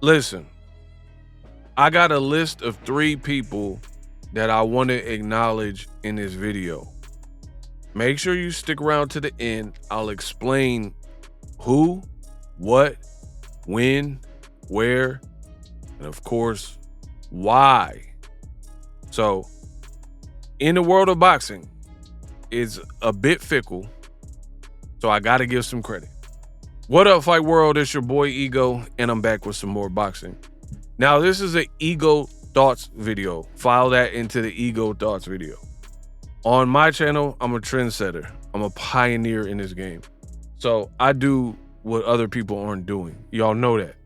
Listen, I got a list of 3 people that I want to acknowledge in this video. Make sure you stick around to the end. I'll explain who, what, when, where, and of course, why. So, in the world of boxing, it's a bit fickle, so I got to give some credit. What up, Fight World? It's your boy Ego, and I'm back with some more boxing. Now, this is an Ego Thoughts video. File that into the Ego Thoughts video. On my channel, I'm a trendsetter. I'm a pioneer in this game. So I do what other people aren't doing. Y'all know that. If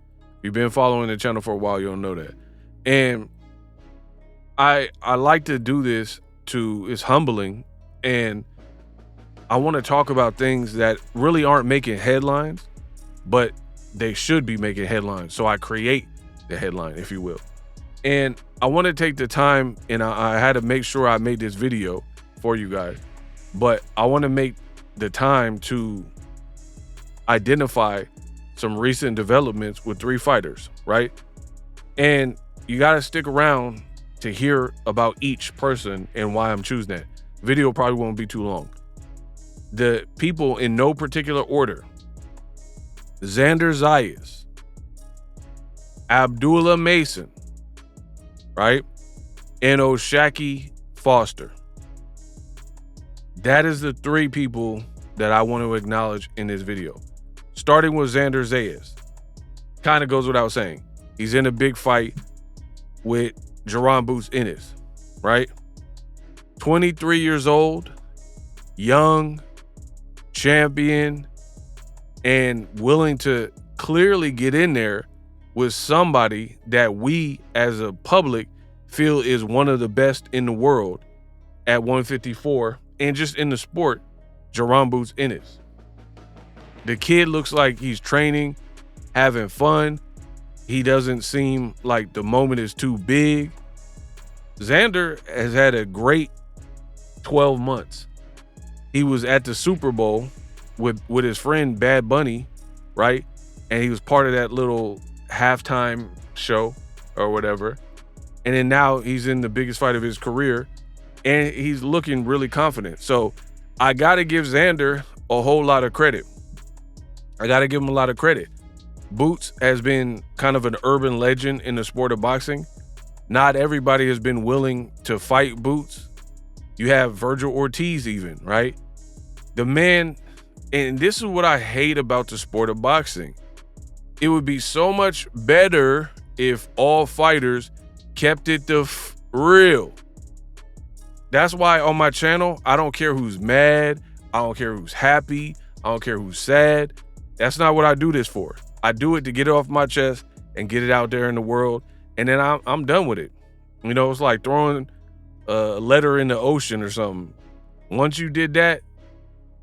you've been following the channel for a while, you'll know that. And I like to do this it's humbling, and I want to talk about things that really aren't making headlines, but they should be making headlines. So I create the headline, if you will. And I want to take the time, and I had to make sure I made this video for you guys, but I want to make the time to identify some recent developments with 3 fighters, right? And you got to stick around to hear about each person and why I'm choosing that. Video probably won't be too long. The people in no particular order: Xander Zayas, Abdullah Mason, right? And Oshaki Foster. That is the 3 people that I want to acknowledge in this video. Starting with Xander Zayas. Kind of goes without saying. He's in a big fight with Jaron Boots Ennis, right? 23 years old, young, champion, and willing to clearly get in there with somebody that we as a public feel is one of the best in the world at 154, and just in the sport, Jaron Boots Ennis. The kid looks like he's training, having fun. He doesn't seem like the moment is too big. Xander has had a great 12 months. He was at the Super Bowl with his friend Bad Bunny, right? And he was part of that little halftime show or whatever. And then now he's in the biggest fight of his career, and he's looking really confident. So I got to give Xander a whole lot of credit. I got to give him a lot of credit. Boots has been kind of an urban legend in the sport of boxing. Not everybody has been willing to fight Boots. You have Virgil Ortiz even, right? The man, and this is what I hate about the sport of boxing. It would be so much better if all fighters kept it real. That's why on my channel, I don't care who's mad. I don't care who's happy. I don't care who's sad. That's not what I do this for. I do it to get it off my chest and get it out there in the world. And then I'm done with it. You know, it's like throwing a letter in the ocean or something. Once you did that,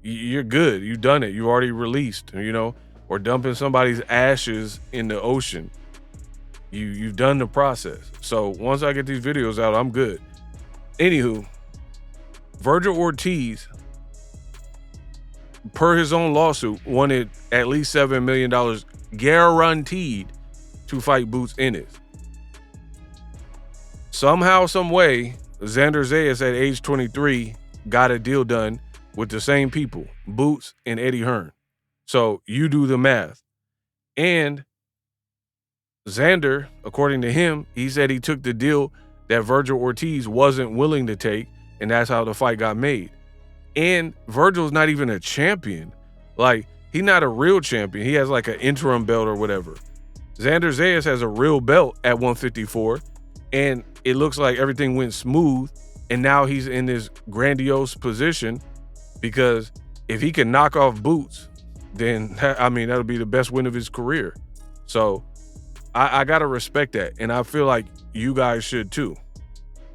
you're good. You've done it. You already released, you know, or dumping somebody's ashes in the ocean. You've done the process. So once I get these videos out, I'm good. Anywho, Virgil Ortiz, per his own lawsuit, wanted at least $7 million guaranteed to fight Boots Ennis. Somehow, some way, Xander Zayas at age 23 got a deal done with the same people, Boots and Eddie Hearn. So you do the math. And Xander, according to him, he said he took the deal that Virgil Ortiz wasn't willing to take, and that's how the fight got made. And Virgil's not even a champion. Like, he's not a real champion. He has like an interim belt or whatever. Xander Zayas has a real belt at 154, and it looks like everything went smooth, and now he's in this grandiose position because if he can knock off Boots, then, I mean, that'll be the best win of his career. So I got to respect that, and I feel like you guys should too.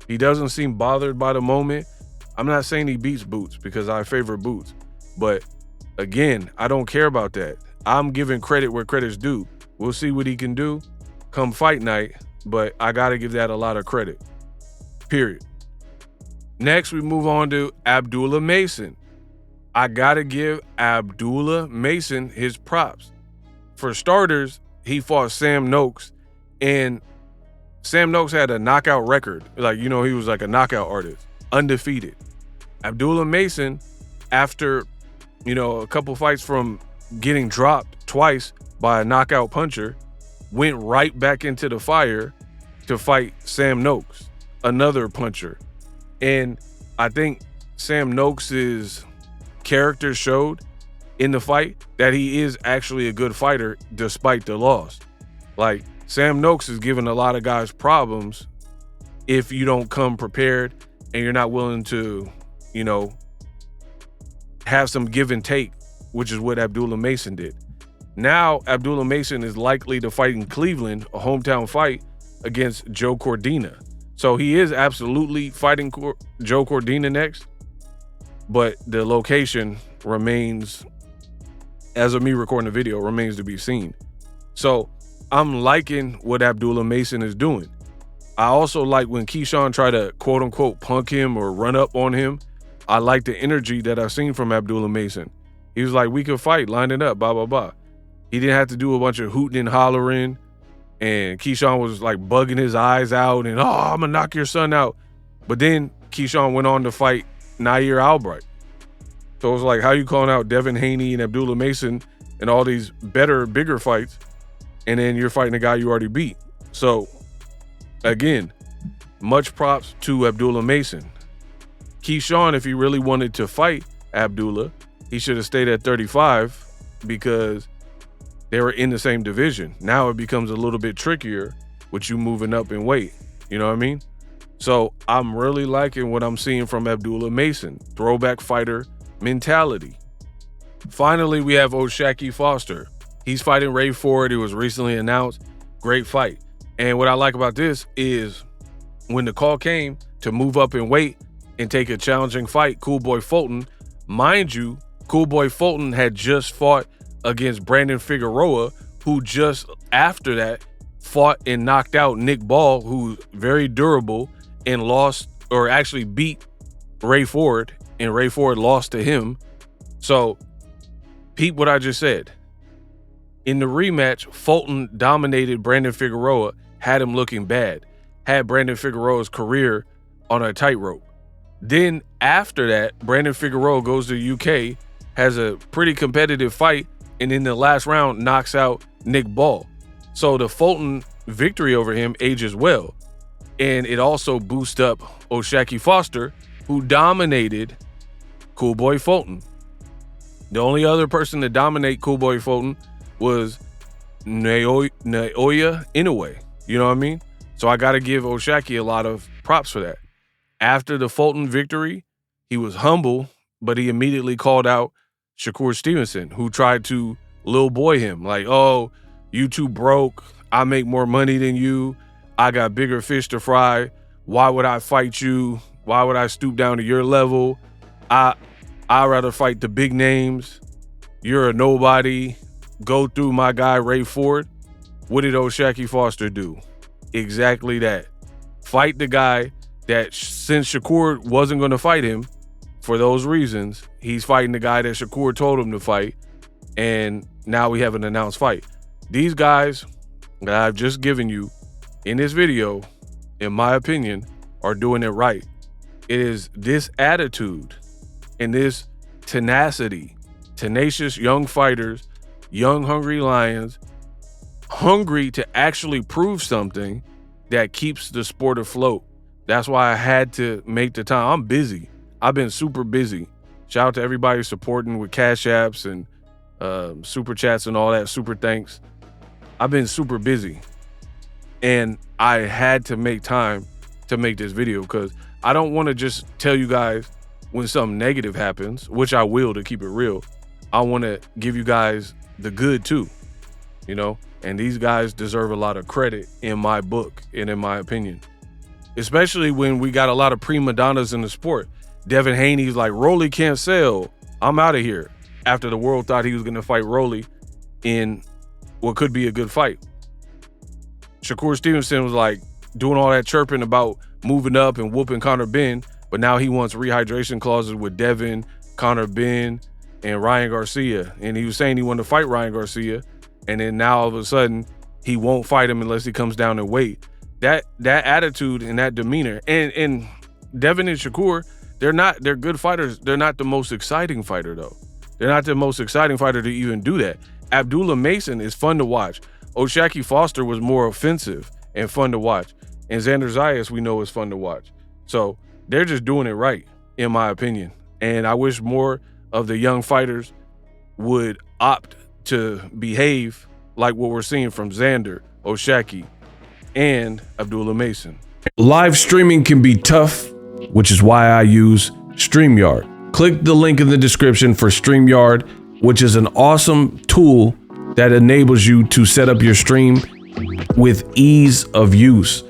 He doesn't seem bothered by the moment. I'm not saying he beats Boots because I favor Boots, but again, I don't care about that. I'm giving credit where credit's due. We'll see what he can do come fight night, but I got to give that a lot of credit, period. Next, we move on to Abdullah Mason. I got to give Abdullah Mason his props. For starters, he fought Sam Noakes And Sam Noakes had a knockout record. Like, he was like a knockout artist, undefeated. Abdullah Mason, after, a couple fights from getting dropped twice by a knockout puncher, went right back into the fire to fight Sam Noakes, another puncher. And I think Sam Noakes' character showed in the fight that he is actually a good fighter despite the loss. Like, Sam Noakes is giving a lot of guys problems if you don't come prepared and you're not willing to, have some give and take, which is what Abdullah Mason did. Now, Abdullah Mason is likely to fight in Cleveland, a hometown fight, against Joe Cordina. So he is absolutely fighting Joe Cordina next, but the location remains, as of me recording the video, remains to be seen. So I'm liking what Abdullah Mason is doing. I also like when Keyshawn tried to quote unquote punk him or run up on him. I like the energy that I've seen from Abdullah Mason. He was like, we could fight, line it up, blah, blah, blah. He didn't have to do a bunch of hooting and hollering. And Keyshawn was like bugging his eyes out and, I'm going to knock your son out. But then Keyshawn went on to fight Nair Albright. So it was like, how you calling out Devin Haney and Abdullah Mason and all these better, bigger fights, and then you're fighting a guy you already beat? So, again, much props to Abdullah Mason. Keyshawn, if he really wanted to fight Abdullah, he should have stayed at 35 because they were in the same division. Now it becomes a little bit trickier with you moving up in weight. You know what I mean? So I'm really liking what I'm seeing from Abdullah Mason. Throwback fighter mentality. Finally, we have Oshaki Foster. He's fighting Ray Ford. It was recently announced. Great fight. And what I like about this is when the call came to move up in weight and take a challenging fight, Cool Boy Fulton, mind you, Cool Boy Fulton had just fought against Brandon Figueroa, who just after that fought and knocked out Nick Ball, who's very durable, and lost, or actually beat Ray Ford, and Ray Ford lost to him. So, peep what I just said. In the rematch, Fulton dominated Brandon Figueroa, had him looking bad, had Brandon Figueroa's career on a tightrope. Then after that, Brandon Figueroa goes to the UK, has a pretty competitive fight, and in the last round knocks out Nick Ball. So the Fulton victory over him ages well. And it also boosts up Oshaki Foster, who dominated Cool Boy Fulton. The only other person to dominate Cool Boy Fulton was Naoya Inoue. You know what I mean? So I got to give Oshaki a lot of props for that. After the Fulton victory, he was humble, but he immediately called out Shakur Stevenson, who tried to lil boy him. Like, oh, you two broke. I make more money than you. I got bigger fish to fry. Why would I fight you? Why would I stoop down to your level? I'd rather fight the big names. You're a nobody. Go through my guy, Ray Ford. What did Oshaki Foster do? Exactly that. Fight the guy that, since Shakur wasn't going to fight him for those reasons, he's fighting the guy that Shakur told him to fight. And now we have an announced fight. These guys that I've just given you in this video, in my opinion, are doing it right. It is this attitude and this tenacity, tenacious young fighters, young hungry lions, hungry to actually prove something, that keeps the sport afloat. That's why I had to make the time. I'm busy. I've been super busy. Shout out to everybody supporting with Cash Apps and super chats and all that. Super thanks. I've been super busy. And I had to make time to make this video because I don't want to just tell you guys when something negative happens, which I will to keep it real. I want to give you guys the good too, you know? And these guys deserve a lot of credit in my book and in my opinion. Especially when we got a lot of prima donnas in the sport. Devin Haney's like, Rolly can't sell. I'm out of here. After the world thought he was going to fight Rolly in what could be a good fight. Shakur Stevenson was like doing all that chirping about moving up and whooping Conor Benn, but now he wants rehydration clauses with Devin, Conor Benn, and Ryan Garcia. And he was saying he wanted to fight Ryan Garcia. And then now all of a sudden he won't fight him unless he comes down in weight. That attitude and that demeanor, and Devin and Shakur, they're good fighters. They're not the most exciting fighter though. They're not the most exciting fighter to even do that. Abdullah Mason is fun to watch. Oshaki Foster was more offensive and fun to watch. And Xander Zayas, we know, is fun to watch. So they're just doing it right, in my opinion. And I wish more of the young fighters would opt to behave like what we're seeing from Xander, Oshaki, and Abdullah Mason. Live streaming can be tough, which is why I use StreamYard. Click the link in the description for StreamYard, which is an awesome tool that enables you to set up your stream with ease of use.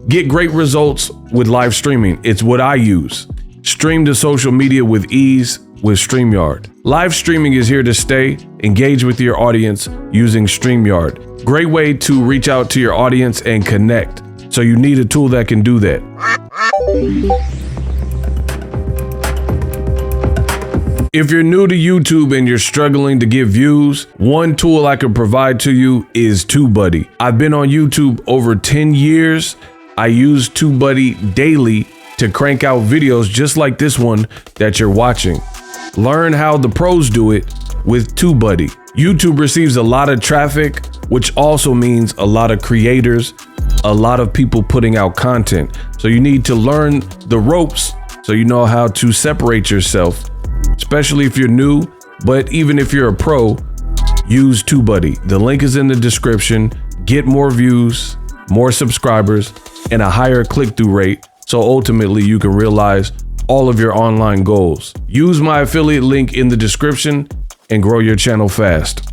Get great results with live streaming. It's what I use. Stream to social media with ease with StreamYard. Live streaming is here to stay. Engage with your audience using StreamYard. Great way to reach out to your audience and connect. So you need a tool that can do that. If you're new to YouTube and you're struggling to get views, one tool I can provide to you is TubeBuddy. I've been on YouTube over 10 years. I use TubeBuddy daily to crank out videos just like this one that you're watching. Learn how the pros do it with TubeBuddy. YouTube receives a lot of traffic, which also means a lot of creators, a lot of people putting out content. So you need to learn the ropes so you know how to separate yourself, especially if you're new. But even if you're a pro, use TubeBuddy. The link is in the description. Get more views, more subscribers, and a higher click-through rate, so ultimately you can realize all of your online goals. Use my affiliate link in the description and grow your channel fast.